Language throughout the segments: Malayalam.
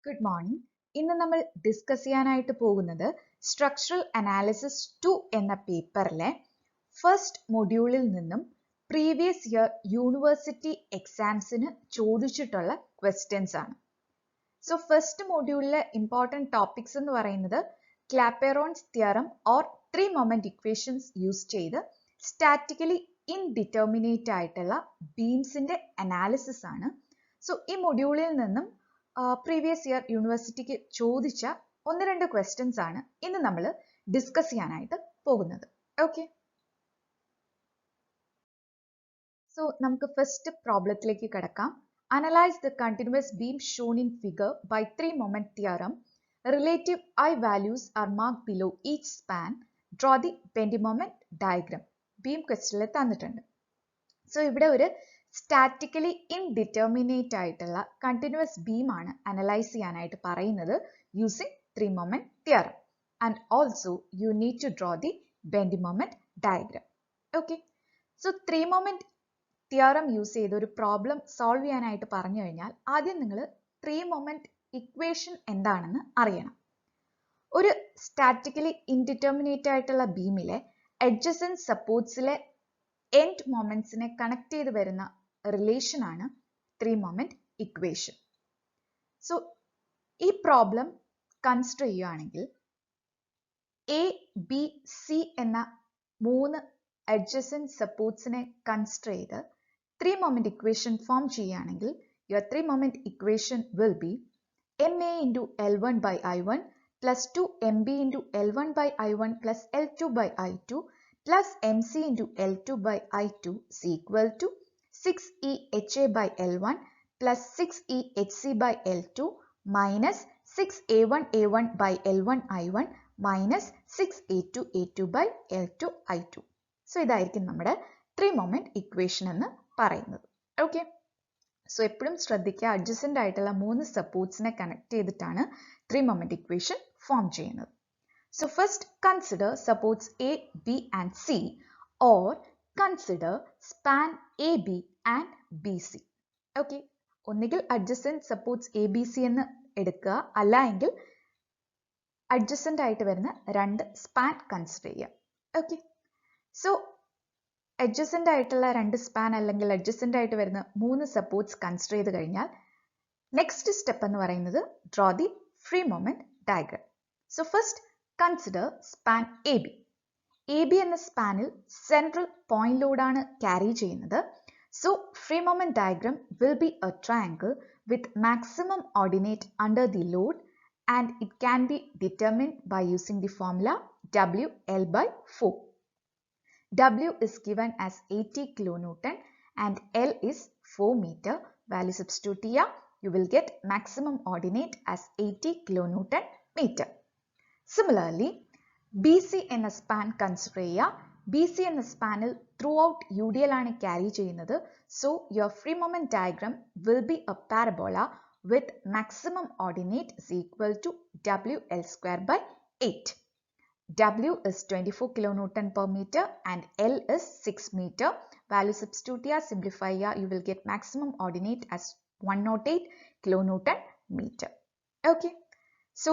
Good morning. ഇന്ന് നമ്മൾ ഡിസ്കസ് ചെയ്യാനായിട്ട് പോകുന്നത് സ്ട്രക്ചറൽ അനാലിസിസ് 2 എന്ന പേപ്പറിലെ ഫസ്റ്റ് മൊഡ്യൂളിൽ നിന്നും പ്രീവിയസ് ഇയർ യൂണിവേഴ്സിറ്റി എക്സാംസിന് ചോദിച്ചിട്ടുള്ള ക്വസ്റ്റ്യൻസ് ആണ്. സോ ഫസ്റ്റ് മൊഡ്യൂളിലെ ഇമ്പോർട്ടൻറ്റ് ടോപ്പിക്സ് എന്ന് പറയുന്നത് Clapeyron's theorem or 3 moment equations use ചെയ്ത് സ്റ്റാറ്റിക്കലി ഇൻഡിറ്റർമിനേറ്റ് ആയിട്ടുള്ള ബീംസിന്റെ അനാലിസിസ് ആണ്. സോ ഈ മൊഡ്യൂളിൽ നിന്നും പ്രീവിയസ് ഇയർ യൂണിവേഴ്സിറ്റിക്ക് ചോദിച്ച 1-2 ക്വസ്റ്റ്യൻസ് ആണ് ഇന്ന് നമ്മൾ ഡിസ്കസ് ചെയ്യാനായിട്ട് പോകുന്നത്. ഓക്കെ, സോ നമുക്ക് ഫസ്റ്റ് പ്രോബ്ലത്തിലേക്ക് കിടക്കാം. Analyse the continuous beam shown in figure by 3 moment theorem. Relative I values are marked below each span. Draw the bendy moment diagram. Beam ക്വസ്റ്റ്യനിൽ തന്നിട്ടുണ്ട്. സോ ഇവിടെ ഒരു സ്റ്റാറ്റിക്കലി ഇൻഡിറ്റർമിനേറ്റ് ആയിട്ടുള്ള കണ്ടിന്യൂസ് ബീം ആണ് അനലൈസ് ചെയ്യാനായിട്ട് പറയുന്നത് using 3 moment theorem. And also you need to draw the bendy moment diagram. Okay, so 3 moment theorem use ചെയ്ത് ഒരു പ്രോബ്ലം സോൾവ് ചെയ്യാനായിട്ട് പറഞ്ഞു കഴിഞ്ഞാൽ ആദ്യം നിങ്ങൾ 3 മൊമെന്റ് ഇക്വേഷൻ എന്താണെന്ന് അറിയണം. ഒരു സ്റ്റാറ്റിക്കലി ഇൻഡിറ്റർമിനേറ്റ് ആയിട്ടുള്ള ബീമിലെ അഡ്ജസൻറ്റ് സപ്പോർട്ട്സിലെ എൻഡ് മൊമെന്റ്സിനെ കണക്ട് ചെയ്ത് വരുന്ന റിലേഷൻ ആണ് 3 മൊമെന്റ് ഇക്വേഷൻ. സോ ഈ പ്രോബ്ലം കൺസിഡർ ചെയ്യുകയാണെങ്കിൽ എ ബി സി എന്ന 3 അഡ്ജസൻറ്റ് സപ്പോർട്ട്സിനെ കൺസിഡർ ചെയ്ത് 3 മൊമെന്റ് ഇക്വേഷൻ ഫോം ചെയ്യുകയാണെങ്കിൽ your 3 moment equation will be MA into L1 by I1 plus 2 MB into L1 by I1 plus L2 by I2 plus MC into L2 by I2 is equal to 6E HA by L1 plus 6E HC by L2 minus 6A1 A1 by L1 I1 minus 6A2 A2 by L2 I2. So ഇതായിരിക്കും നമ്മുടെ 3 moment equation എന്ന് പറയുന്നത്. ഓക്കെ, സോ എപ്പോഴും ശ്രദ്ധിക്കുക, അഡ്ജസൻ്റ് ആയിട്ടുള്ള 3 സപ്പോർട്ട്സിനെ കണക്ട് ചെയ്തിട്ടാണ് 3 മൊമെന്റ് ഇക്വേഷൻ ഫോം ചെയ്യുന്നത്. So first consider supports A B and C or consider span A B and B C. Okay, ഒന്നുകിൽ adjacent supports A B C എന്ന് എടുക്കുക, അല്ല എങ്കിൽ അഡ്ജസൻ്റ് ആയിട്ട് വരുന്ന 2 സ്പാൻ കൺസിഡർ ചെയ്യുക. ഓക്കെ, സോ അഡ്ജസൻ്റ് ആയിട്ടുള്ള 2 സ്പാൻ അല്ലെങ്കിൽ അഡ്ജസൻ്റ് ആയിട്ട് വരുന്ന 3 സപ്പോർട്ട്സ് കൺസിഡർ ചെയ്ത് കഴിഞ്ഞാൽ നെക്സ്റ്റ് സ്റ്റെപ്പ് എന്ന് പറയുന്നത് draw the free moment diagram. So first consider span A B. A B എന്ന സ്പാനിൽ സെൻട്രൽ പോയിന്റിലൂടെയാണ് ക്യാരി ചെയ്യുന്നത്. So free moment diagram will be a triangle with maximum ordinate under the load and it can be determined by using the formula WL/4. W is given as 80 kilonewton and L is 4 meter. Value substitute here, you will get maximum ordinate as 80 kilonewton meter. Similarly, BC in a span consider ചെയ്യുക. BC എന്ന സ്പാനിൽ ത്രൂ ഔട്ട് UDL ആണ് ക്യാരി ചെയ്യുന്നത്. So your free moment diagram will be a parabola with maximum ordinate is equal to WL/8. W is 24 kilonewton per meter and L is 6 meter. Value substitute here, simplify here, you will get maximum ordinate as 108 kilonewton meter. Okay, so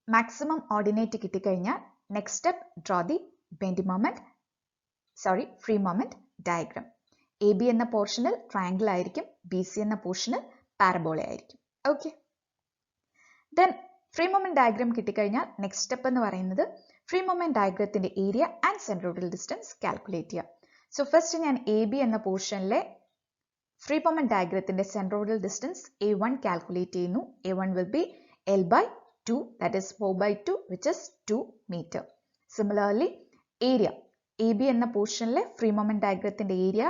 maximum ordinate കിട്ടി കഴിഞ്ഞാൽ next step draw the bendy moment, free moment diagram. AB എന്ന പോർഷനിൽ ട്രയാങ്കിൾ ആയിരിക്കും, BC എന്ന പോർഷനിൽ പാരബോള ആയിരിക്കും. Okay, then free moment diagram കിട്ടിക്കഴിഞ്ഞാൽ നെക്സ്റ്റ് സ്റ്റെപ്പ് എന്ന് പറയുന്നത് ഫ്രീ മൊമെന്റ് ഡയഗ്രത്തിന്റെ area and centroidal distance calculate ചെയ്യുക. സോ ഫസ്റ്റ് ഞാൻ എ ബി എന്ന പോർഷനിലെ ഫ്രീ മൊമെന്റ് ഡയഗ്രത്തിന്റെ സെൻട്രോയിഡൽ ഡിസ്റ്റൻസ് A1 കാൽക്കുലേറ്റ് ചെയ്യുന്നു. A1 will be L/2, that is 4/2, which is 2 meter. Similarly, area A B എന്ന പോർഷനിലെ ഫ്രീ മൊമെന്റ് ഡയഗ്രത്തിന്റെ area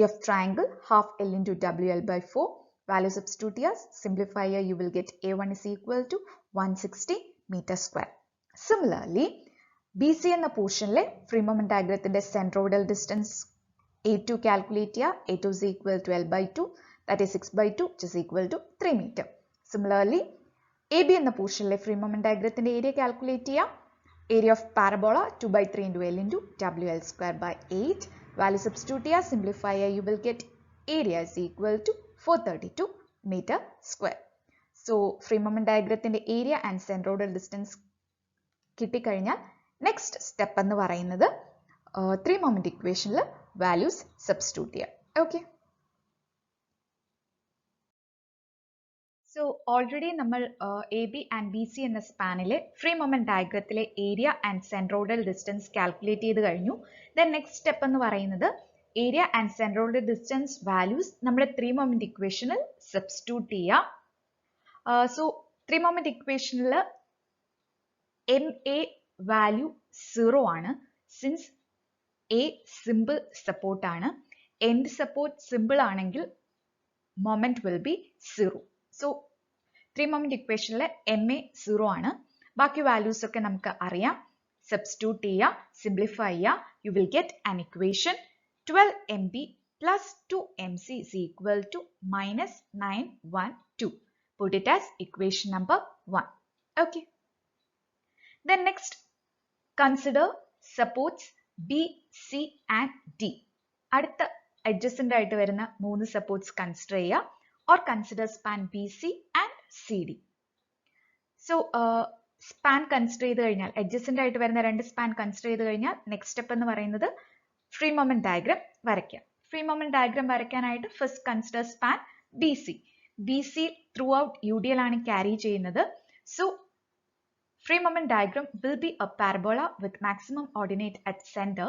of triangle half L into WL/4. Value substitute here, simplify here, you will get A1 is equal to 160 meter square. Similarly, BC എന്ന പോർഷനിലെ ഫ്രീ മൊമെന്റ് ഡയഗ്രത്തിന്റെ സെൻട്രോയിഡൽ ഡിസ്റ്റൻസ് A2 കാൽക്കുലേറ്റ് ചെയ്യുക. A2 is equal to L/2, that is 6/2, which is equal to 3 meter. Similarly, AB എന്ന പോർഷനിലെ ഫ്രീ മൊമെന്റ് ഡയഗ്രത്തിന്റെ ഏരിയ കാൽക്കുലേറ്റ് ചെയ്യുക. Area of parabola 2/3 into L into WL/8. Value substitute here, simplify here, you will get area is equal to 432 meter square. So free moment ഡയഗ്രത്തിന്റെ ഏരിയ ആൻഡ് സെൻട്രോയിഡൽ ഡിസ്റ്റൻസ് കിട്ടിക്കഴിഞ്ഞാൽ നെക്സ്റ്റ് സ്റ്റെപ്പ് എന്ന് പറയുന്നത് ത്രീ മൊമെന്റ് ഇക്വേഷനിൽ വാല്യൂസ് സബ്സ്റ്റിറ്റ്യൂട്ട് ചെയ്യാം. ഓക്കെ, സോ ഓൾറെഡി നമ്മൾ A B and B C എന്ന സ്പാനിലെ ഫ്രീ മൊമെന്റ് ഡയഗ്രത്തിലെ area and centroidal distance calculate ചെയ്ത് കഴിഞ്ഞു. ദെൻ നെക്സ്റ്റ് സ്റ്റെപ്പ് എന്ന് പറയുന്നത് area and centroidal distance values നമ്മുടെ ത്രീ മൊമെന്റ് ഇക്വേഷനിൽ സബ്സ്റ്റിറ്റ്യൂട്ട് ചെയ്യാം. സോ ത്രീ മൊമെന്റ് ഇക്വേഷനിൽ എം എ വാല്യൂ 0 ആണ്. സിൻസ് എ സിമ്പിൾ സപ്പോർട്ട് ആണ്, എൻഡ് സപ്പോർട്ട് സിമ്പിൾ ആണെങ്കിൽ moment will be 0. So three moment ഇക്വേഷനിൽ എം എ 0 ആണ്. ബാക്കി വാല്യൂസ് ഒക്കെ നമുക്ക് അറിയാം. സബ്സ്റ്റിറ്റ്യൂട്ട് ചെയ്യുക, സിംപ്ലിഫൈ ചെയ്യുക. You will get an equation 12 MB plus 2 MC is equal to minus 912. Put it as equation number 1. Okay. Then next, consider supports B, C and D. അടുത്ത adjacent ആയിട്ട് വരുന്ന 3 supports consider ചെയ്യുക. Or consider span BC and CD. So, span consider ചെയ്ത് കഴിഞ്ഞാൽ adjacent ആയിട്ട് വരുന്ന 2 span consider ചെയ്ത് കഴിഞ്ഞാൽ next step എന്ന് പറയുന്നത് free moment diagram വരയ്ക്കാം. Free moment diagram വരയ്ക്കാനായിട്ട് first consider span BC. BC throughout UDL ആണ് carry ചെയ്യുന്നത്. So, free moment diagram will be a parabola with maximum ordinate at center.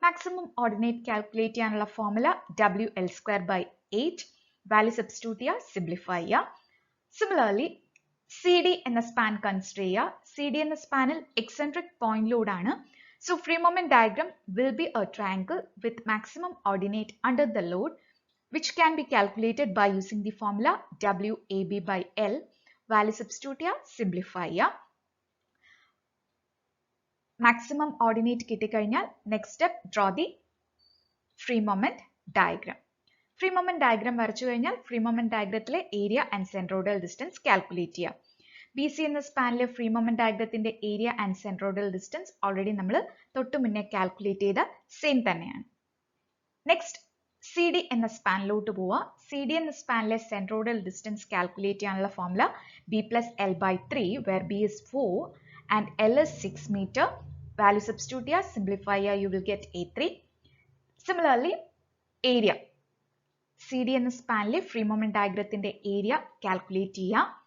Maximum ordinate calculate ചെയ്യാനുള്ള formula WL square by 8. Value substitute ചെയ്യുക, simplify ചെയ്യുക. Similarly, CD എന്ന span consider ചെയ്യുക. CD എന്ന spanൽ eccentric point load ആണ്. So, free moment diagram will be a triangle with maximum ordinate under the load, which can be calculated by using the formula WAB by L. Value substitute ചെയ്യുക, simplify ചെയ്യുക. Maximum ordinate കിട്ടിക്കഴിഞ്ഞാൽ next step, draw the free moment diagram. Free moment diagram വരച്ചു കഴിഞ്ഞാൽ free moment diagramത്തിലെ area and centroidal distance calculate ചെയ്യാം. BC എന്ന സ്പാനിലെ ഫ്രീ മൊമെന്റ് ഡയഗ്രത്തിന്റെ area and centroidal distance already നമ്മൾ തൊട്ടു മുന്നേ കാൽക്കുലേറ്റ് ചെയ്ത സെയിം തന്നെയാണ്. നെക്സ്റ്റ് CD എന്ന സ്പാനിലോട്ട് പോവുക. CD എന്ന സ്പാനിലെ സെൻട്രോയിഡൽ ഡിസ്റ്റൻസ് കാൽക്കുലേറ്റ് ചെയ്യാനുള്ള formula B plus L by 3 where B is 4 and L is 6 meter. Value substitute ചെയ്യുക, simplify ചെയ്യുക, you will get A3. Similarly, area. CD എന്ന സ്പാനിലെ ഫ്രീ മൊമെന്റ് ഡയഗ്രത്തിന്റെ ഏരിയ കാൽക്കുലേറ്റ് ചെയ്യുക.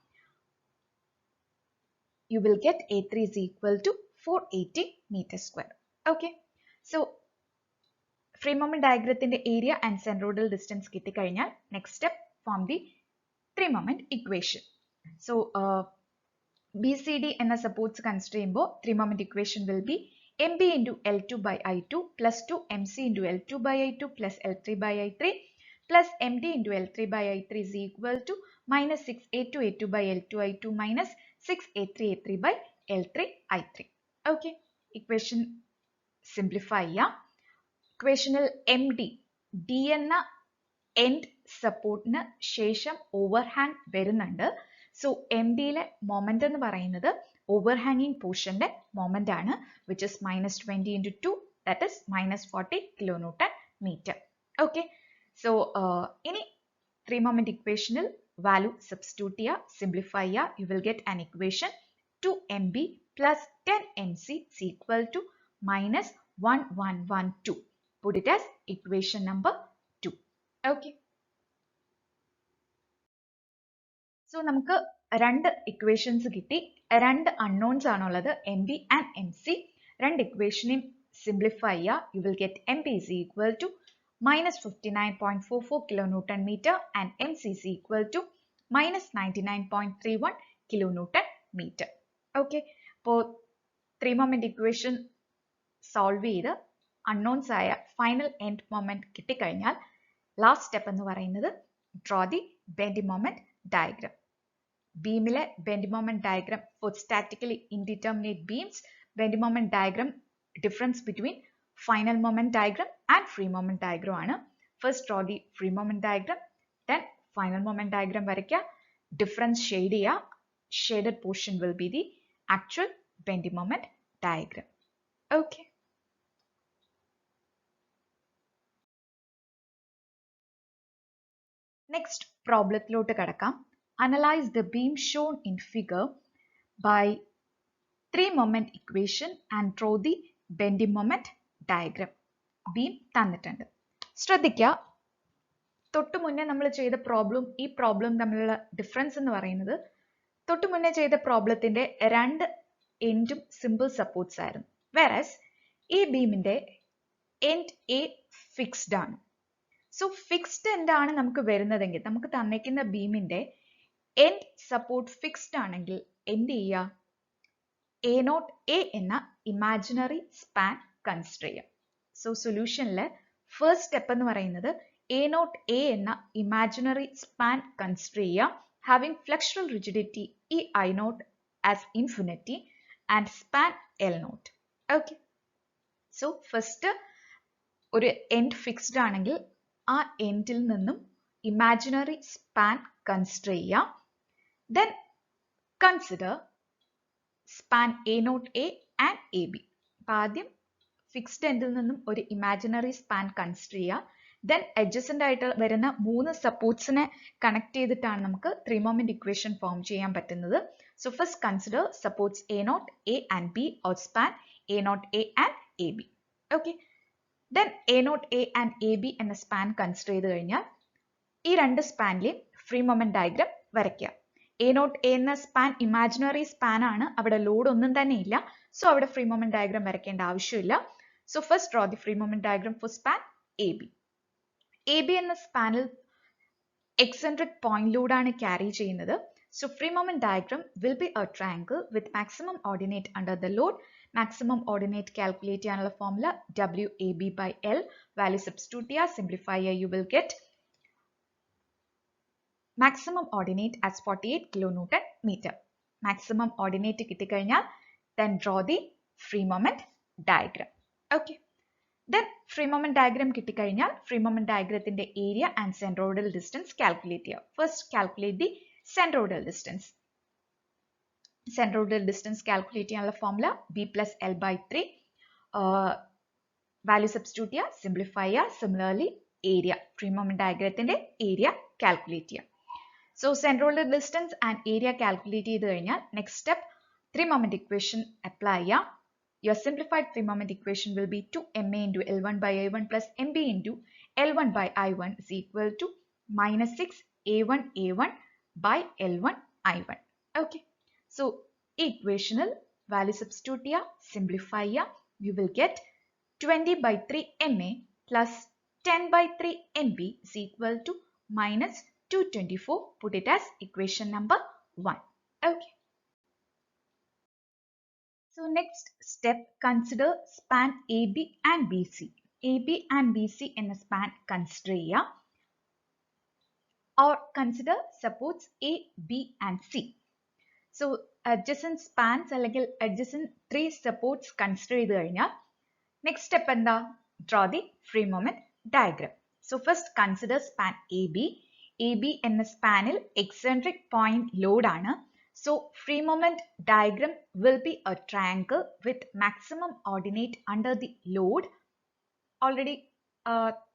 You will get A3 is equal to 480 meter square. Okay. So, free moment diagraത്തിന്റെ area and centroidal distance കിട്ടിക്കഴിഞ്ഞാൽ next step, form the three moment equation. So, BCD എന്ന supports consider ചെയ്യുമ്പോൾ three moment equation will be MB into L2 by I2 plus 2 MC into L2 by I2 plus L3 by I3 plus MD into L3 by I3 is equal to minus 6 A2 A2 by L2 I2 minus 6 A3 A3 by L3 I3. Okay. Equation simplify ചെയ്യാം. Equationൽ MD D എന്ന end supportന് ശേഷം overhang വരുന്നുണ്ട്. So, MDയിലെ moment എന്ന് പറയുന്നത് overhanging portionന്റെ moment ആണ്, which is minus 20 into 2, that is minus 40 kilonewton meter. Okay. So, ഇനി three moment equationൽ value substitute ചെയ്യുക, simplify ചെയ്യുക, you will get an equation 2MB plus 10MC is equal to minus 1112. Put it as equation number 2. Okay. So, നമുക്ക് രണ്ട് equations കിട്ടി, രണ്ട് unknowns ആണുള്ളത്, MB and MC. രണ്ട് equationയും simplify ചെയ്യുക, you will get MB is equal to minus 59.44 kilonewton meter and MC is equal to minus 99.31 kilonewton meter. Okay. അപ്പോൾ three moment equation solve ചെയ്ത് unknowns ആയ final end moment കിട്ടിക്കഴിഞ്ഞാൽ last step എന്ന് പറയുന്നത് draw the bending moment diagram. ബീമിലെ bending moment diagram for statically indeterminate beams, bending moment diagram difference between final moment diagram and free moment diagram ആണ്. First draw the free moment diagram, then final moment diagram വരയ്ക്കുക, difference shade ചെയ്യുക, shaded portion will be the actual bending moment diagram. Okay. Next, problemത്തിലോട്ട് കടക്കാം. analyze the beam shown in figure by 3-moment equation and draw the bending moment diagram. Beam തന്നിട്ടുണ്ട്. ശ്രദ്ധിക്കുക, തൊട്ടു മുന്നേ നമ്മൾ ചെയ്ത പ്രോബ്ലം ഈ പ്രോബ്ലം തമ്മിലുള്ള ഡിഫറൻസ് എന്ന് പറയുന്നത്, തൊട്ടു മുന്നേ ചെയ്ത പ്രോബ്ലത്തിന്റെ രണ്ട് എൻഡും സിമ്പിൾ സപ്പോർട്ട്സ് ആയിരുന്നു. വേറസ് ഈ ബീമിന്റെ എൻഡ് എ ഫിക്സ്ഡ് ആണ്. സോ ഫിക്സ്ഡ് എന്താണ് നമുക്ക് വരുന്നതെങ്കിൽ, നമുക്ക് തന്നിരിക്കുന്ന ബീമിന്റെ എൻഡ് സപ്പോർട്ട് ഫിക്സ്ഡ് ആണെങ്കിൽ എന്ത് ചെയ്യുക, A0 A എന്ന ഇമാജിനറി സ്പാൻ കൺസിഡർ ചെയ്യാം. സോ സൊല്യൂഷനിലെ ഫസ്റ്റ് സ്റ്റെപ്പ് എന്ന് പറയുന്നത് A0 A എന്ന ഇമാജിനറി സ്പാൻ കൺസിഡർ ചെയ്യുക, ഹാവിംഗ് ഫ്ലെക്സുറൽ റിജിഡിറ്റി ഈ I0 as infinity and span L0. Okay, so first ഒരു എൻഡ് ഫിക്സ്ഡ് ആണെങ്കിൽ ആ എൻഡിൽ നിന്നും ഇമാജിനറി സ്പാൻ കൺസിഡർ ചെയ്യുക. Then consider span A0 A and AB. അപ്പം ആദ്യം ഫിക്സ്ഡ് എൻഡിൽ നിന്നും ഒരു ഇമാജിനറി സ്പാൻ കൺസിഡർ ചെയ്യുക. ദെൻ അഡ്ജസന്റ് ആയിട്ട് വരുന്ന 3 സപ്പോർട്ട്സിനെ കണക്ട് ചെയ്തിട്ടാണ് നമുക്ക് 3-moment ഇക്വേഷൻ ഫോം ചെയ്യാൻ പറ്റുന്നത്. So first consider supports A0 A and B or span A0 A and AB. Okay, then A0 A and AB എന്ന സ്പാൻ കൺസിഡർ ചെയ്ത് കഴിഞ്ഞാൽ ഈ രണ്ട് സ്പാനിലെയും ഫ്രീ മൊമെന്റ് ഡയഗ്രാം വരയ്ക്കുക. A0 A എന്ന സ്പാൻ ഇമാജിനറി സ്പാൻ ആണ്, അവിടെ ലോഡ് ഒന്നും തന്നെ ഇല്ല. സോ അവിടെ ഫ്രീ മൊമെന്റ് ഡയഗ്രാം വരയ്ക്കേണ്ട ആവശ്യമില്ല. So first draw the free moment diagram for span AB. AB എന്ന സ്പാനിൽ എക്സെൻട്രിക് പോയിന്റ് ലോഡാണ് ക്യാരി ചെയ്യുന്നത്. So free moment diagram will be a triangle with maximum ordinate under the load. Maximum ordinate calculate ചെയ്യാനുള്ള formula WAB by L. Value substitute ചെയ്യുക, സിംപ്ലിഫൈ ചെയ്യുക, you will get maximum ordinate as 48 kilonewton meter. Maximum ordinate കിട്ടിക്കഴിഞ്ഞാൽ then draw the free moment diagram. Okay. Then free moment diagram കിട്ടിക്കഴിഞ്ഞാൽ free moment diagramത്തിന്റെ area and centroidal distance calculate ചെയ്യുക. First calculate the centroidal distance. Centroidal distance calculate ചെയ്യാനുള്ള formula B plus L by 3. Value substitute ചെയ്യുക, simplify ചെയ്യുക. Similarly area, free moment diagramത്തിന്റെ area calculate ചെയ്യുക. So centroidal distance and area calculate ചെയ്ത് കഴിഞ്ഞാൽ next step 3-moment equation apply ചെയ്യാം. Your simplified 3-moment equation will be 2MA into L1 by I1 plus MB into L1 by I1 is equal to minus 6A1 A1 by L1 I1. Okay. So equational value substitute here, simplify here, you will get 20 by 3 MA plus 10 by 3 MB is equal to minus 224. Put it as equation number 1. Okay. So next step, consider span AB and BC. AB and BC in a span consider here, or consider supports A, B and C. So adjacent spans അല്ലെങ്കിൽ adjacent 3 supports consider ചെയ്ത് കഴിഞ്ഞാൽ next step എന്താ, draw the free moment diagram. So first consider span AB. AB എന്ന സ്പാനിൽ eccentric point load ആണ്. So free moment diagram will be a triangle with maximum ordinate under the load. Already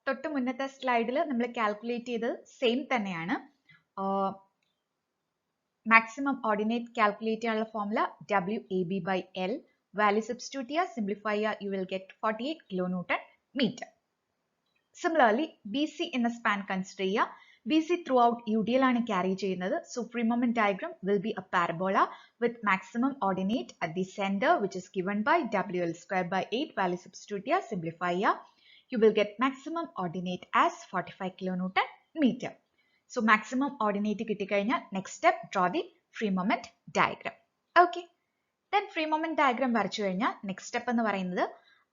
തൊട്ട് മുന്നത്തെ സ്ലൈഡിൽ നമ്മൾ കാൽക്കുലേറ്റ് ചെയ്തത് സെയിം തന്നെയാണ്. മാക്സിമം ഓർഡിനേറ്റ് കാൽക്കുലേറ്റ് ചെയ്യാനുള്ള formula WAB by L. Value substitute ചെയ്യുക, സിംപ്ലിഫൈ ചെയ്യുക, you will get 48 kilonewton meter. Similarly BC എന്ന സ്പാൻ കൺസിഡർ ചെയ്യുക. BC throughout UDL ആണ് ക്യാരി ചെയ്യുന്നത്. So free moment diagram will be a parabola with maximum ordinate at the center, which is given by WL square by 8. Value substitute here, simplify here. You will get maximum ordinate as 45 kilonewton meter. So maximum ordinate കിട്ടിക്കഴിഞ്ഞാൽ next step, draw the free moment diagram. Okay. Then free moment diagram വരച്ചു കഴിഞ്ഞാൽ next step എന്ന് പറയുന്നത്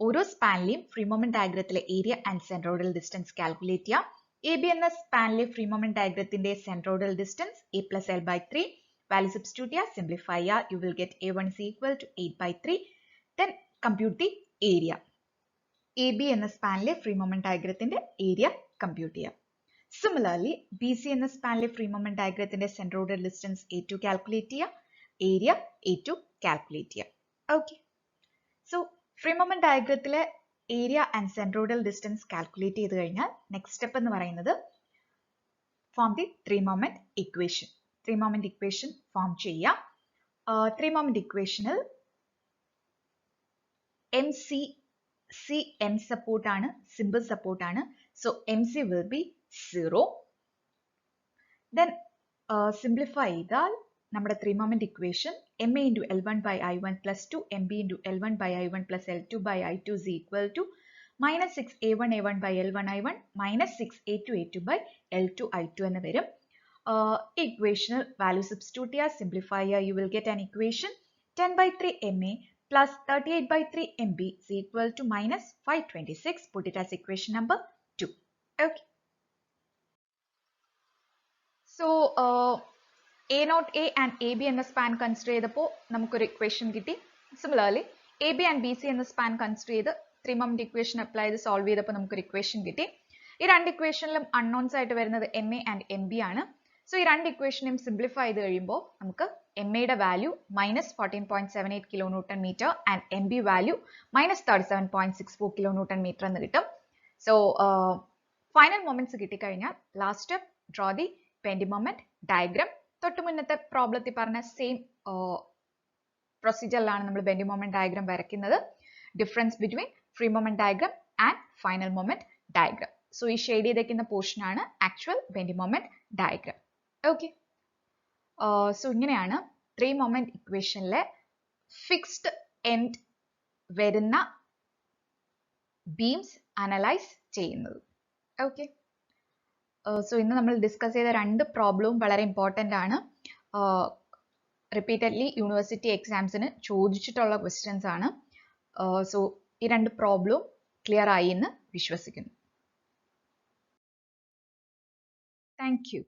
ഓരോ സ്പാനിലെയും free moment diagramത്തിലെ area and centroidal distance calculate ചെയ്യാം. AB എന്ന സ്പാനിലെ ഫ്രീ മൊമെന്റ് ഡയഗ്രത്തിന്റെ centroidal distance A plus L by 3. Value substitute ചെയ്യുക, സിംപ്ലിഫൈ ചെയ്യുക, you will get A1 is equal to 8 by 3. Then compute the area. AB എന്ന സ്പാനിലെ ഫ്രീ മൊമെന്റ് ഡയഗ്രത്തിന്റെ ഏരിയ കമ്പ്യൂട്ട് ചെയ്യുക. Similarly BC എന്ന സ്പാനിലെ ഫ്രീ മൊമെന്റ് ഡയഗ്രത്തിന്റെ സെൻട്രോയിഡൽ ഡിസ്റ്റൻസ് A2 കാൽക്കുലേറ്റ് ചെയ്യുക, ഏരിയ A2 കാൽക്കുലേറ്റ് ചെയ്യുക. ഓക്കെ, സോ ഫ്രീ മൊമെന്റ് ഡയഗ്രത്തിലെ area and centroidal distance calculate ചെയ്ത് കഴിഞ്ഞാൽ നെക്സ്റ്റ് സ്റ്റെപ്പ് എന്ന് പറയുന്നത് form the 3-moment equation. Three moment equation form ചെയ്യാം. ത്രീ മൊമെന്റ് ഇക്വേഷനിൽ MC end support ആണ്, simple support ആണ്. So MC will be 0. Then simplify ചെയ്താൽ നമ്മുടെ three moment equation MA into L1 by I1 plus 2 MB into L1 by I1 plus L2 by I2 is equal to minus 6 A1 by L1 I1 minus 6 A2 by L2 I2 എന്ന് വരും. Equational value substitute ചെയ്യുക, simplify ചെയ്യുക, you will get an equation 10 by 3 MA plus 38 by 3 MB is equal to minus 526. Put it as equation number 2. Okay. So, A0A and AB എന്ന span consider ചെയ്തപ്പോൾ നമുക്കൊരു equation കിട്ടി. Similarly, AB and BC എന്ന span consider ചെയ്ത് ത്രീ മൊമെന്റ് ഇക്വേഷൻ അപ്ലൈ ചെയ്ത് സോൾവ് ചെയ്തപ്പോൾ നമുക്കൊരു ഇക്വേഷൻ കിട്ടി. ഈ രണ്ട് ഇക്വേഷനിലും അൺനോൺസ് ആയിട്ട് വരുന്നത് MA and MB ആണ്. സോ ഈ രണ്ട് ഇക്വേഷനും സിംപ്ലിഫൈ ചെയ്ത് കഴിയുമ്പോൾ നമുക്ക് MAയുടെ value -14.78 kilo newton metre and MB value -37.64 kilo newton metre എന്ന് കിട്ടും. സോ ഫൈനൽ മൊമെന്റ്സ് കിട്ടിക്കഴിഞ്ഞാൽ last step draw the bendy moment diagram. തൊട്ട് മുന്നത്തെ പ്രോബ്ലത്തിൽ പറഞ്ഞ സെയിം പ്രൊസീജിയറിലാണ് നമ്മൾ ബെൻഡി മൊമെന്റ് ഡയഗ്രാം വരയ്ക്കുന്നത്. Difference between free moment diagram and final moment diagram. So ഈ ഷെയ്ഡ് ചെയ്തേക്കുന്ന പോർഷൻ ആണ് actual bending moment diagram. Okay, so ഇങ്ങനെയാണ് ത്രീ മൊമെന്റ് ഇക്വേഷനിലെ ഫിക്സ്ഡ് എൻഡ് വരുന്ന ബീംസ് അനലൈസ് ചെയ്യുന്നത്. ഓക്കെ, സോ ഇന്ന് നമ്മൾ ഡിസ്കസ് ചെയ്ത രണ്ട് പ്രോബ്ലവും വളരെ ഇമ്പോർട്ടൻ്റ് ആണ്. റിപ്പീറ്റഡ്ലി യൂണിവേഴ്സിറ്റി എക്സാംസിന് ചോദിച്ചിട്ടുള്ള ക്വസ്റ്റ്യൻസ് ആണ്. സോ ഈ രണ്ട് പ്രോബ്ലവും ക്ലിയർ ആയി എന്ന് വിശ്വസിക്കുന്നു. Thank you.